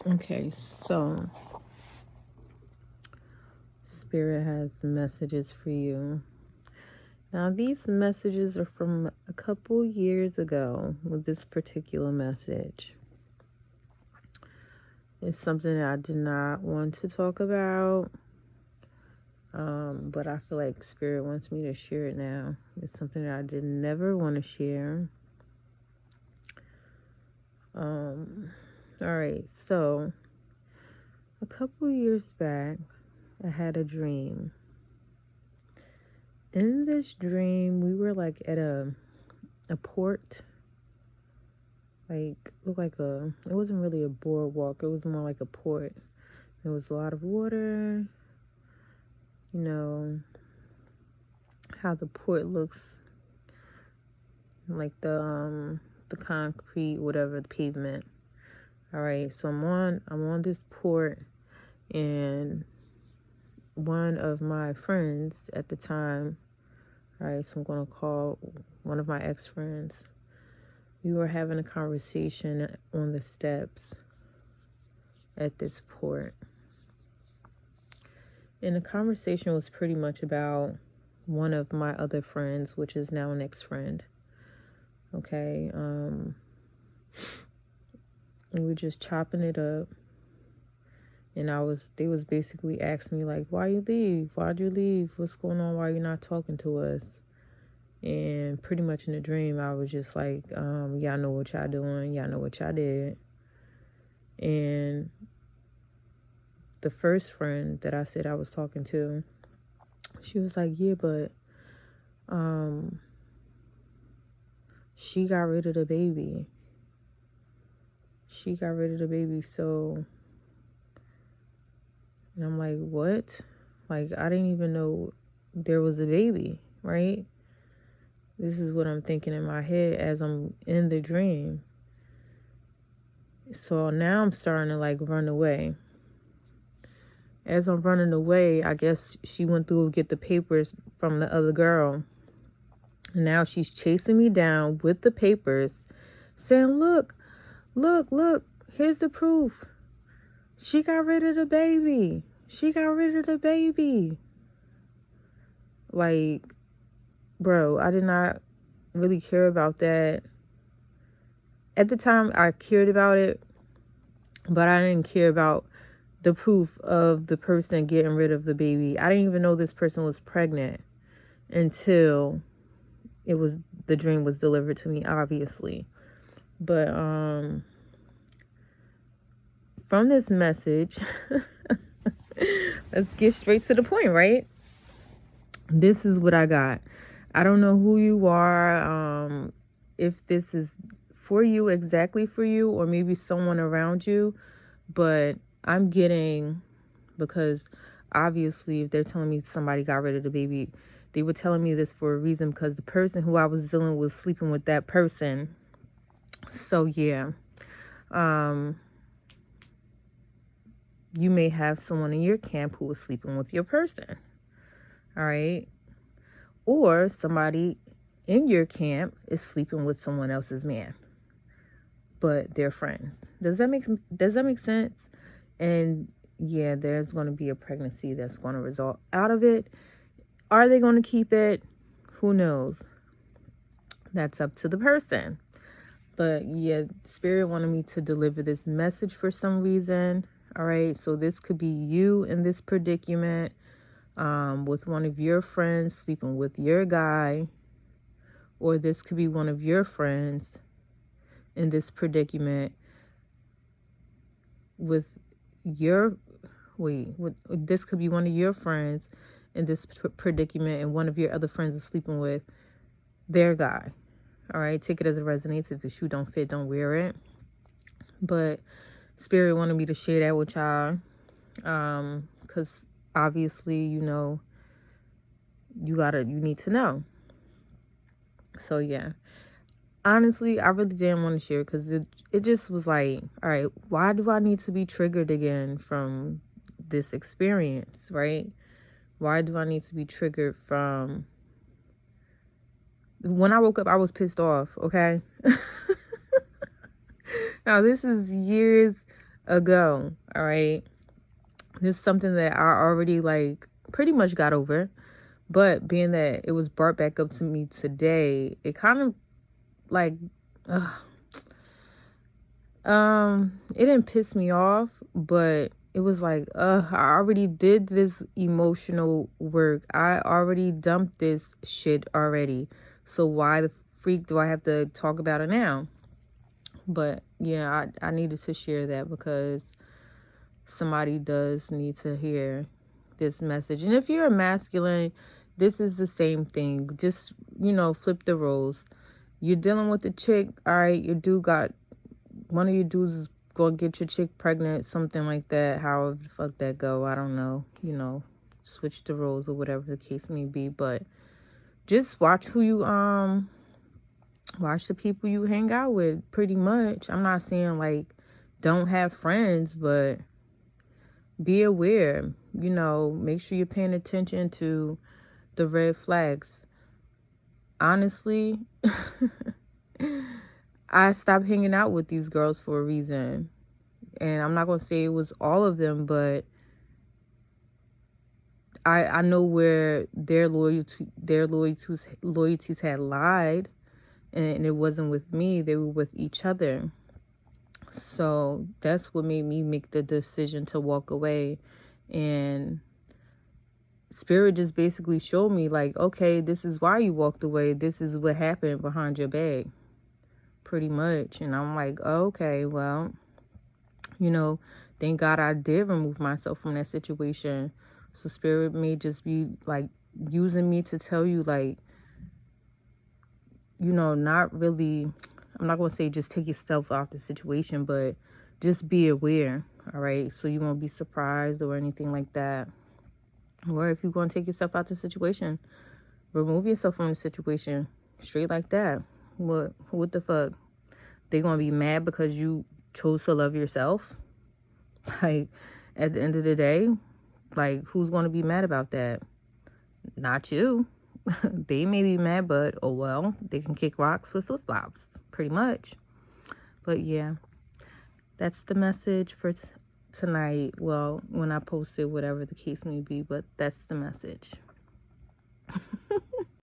Okay, so Spirit has messages for you. Now, these messages are from a couple years ago with this particular message. It's something that I did not want to talk about, but I feel like Spirit wants me to share it now. It's something that I did never want to share. All right, so a couple years back, I had a dream. In this dream, we were like at a port. Like, looked like it wasn't really a boardwalk, it was more like a port. There was a lot of water. You know how the port looks, like the concrete, whatever, the pavement. All right, so I'm on this port, and one of my friends at the time, all right, so I'm gonna call one of my ex-friends. We were having a conversation on the steps at this port. And the conversation was pretty much about one of my other friends, which is now an ex-friend. Okay, we were just chopping it up. And they was basically asking me, like, why you leave? Why'd you leave? What's going on? Why you not talking to us? And pretty much in the dream, I was just like, y'all know what y'all doing. Y'all know what y'all did. And the first friend that I said I was talking to, she was like, yeah, but she got rid of the baby. She got rid of the baby, so... And I'm like, what? Like, I didn't even know there was a baby, right? This is what I'm thinking in my head as I'm in the dream. So now I'm starting to, like, run away. As I'm running away, I guess she went through to get the papers from the other girl. Now she's chasing me down with the papers, saying, look, here's the proof. She got rid of the baby. She got rid of the baby. Like, bro, I did not really care about that. At the time, I cared about it, but I didn't care about the proof of the person getting rid of the baby. I didn't even know this person was pregnant until the dream was delivered to me, obviously. But from this message, let's get straight to the point, right? This is what I got. I don't know who you are, if this is for you, exactly for you, or maybe someone around you, but I'm getting, because obviously if they're telling me somebody got rid of the baby, they were telling me this for a reason, because the person who I was dealing with was sleeping with that person. So yeah, you may have someone in your camp who was sleeping with your person. All right. Or somebody in your camp is sleeping with someone else's man, but they're friends. Does that make sense? And yeah, there's going to be a pregnancy that's going to result out of it. Are they going to keep it? Who knows? That's up to the person. But yeah, Spirit wanted me to deliver this message for some reason. All right, so this could be you in this predicament, with one of your friends sleeping with your guy, or this could be one of your friends in this predicament with this could be one of your friends in this predicament, and one of your other friends is sleeping with their guy. All right, take it as it resonates. If the shoe don't fit, don't wear it. But Spirit wanted me to share that with y'all, because obviously, you need to know. So yeah, honestly, I really didn't want to share, because it just was like, all right, why do I need to be triggered again from this experience, right? Why do I need to be triggered from... When I woke up, I was pissed off, okay? Now, this is years ago. All right. This is something that I already like pretty much got over. But being that it was brought back up to me today, it kind of like, ugh, it didn't piss me off, but it was like, I already did this emotional work. I already dumped this shit already. So why the freak do I have to talk about it now? But yeah, I needed to share that because somebody does need to hear this message. And if you're a masculine, this is the same thing. Just, flip the roles. You're dealing with a chick, all right, your dude got, one of your dudes is gonna get your chick pregnant, something like that. However the fuck that go, I don't know. Switch the roles or whatever the case may be. But just watch who you watch the people you hang out with, pretty much. I'm not saying like don't have friends, but be aware. Make sure you're paying attention to the red flags. Honestly, I stopped hanging out with these girls for a reason. And I'm not going to say it was all of them, but I know where their loyalties had lied, and it wasn't with me. They were with each other. So that's what made me make the decision to walk away. And Spirit just basically showed me like, okay, this is why you walked away. This is what happened behind your back, pretty much. And I'm like, okay, well, thank God I did remove myself from that situation. So Spirit may just be like using me to tell you like, not really, I'm not going to say just take yourself out the situation, but just be aware. All right. So you won't be surprised or anything like that. Or if you're going to take yourself out the situation, remove yourself from the situation straight like that. What the fuck? They going to be mad because you chose to love yourself? Like, at the end of the day, like, who's going to be mad about that? Not you. They may be mad, but oh well, they can kick rocks with flip-flops, pretty much. But yeah, that's the message for tonight. Well, when I post it, whatever the case may be, but that's the message.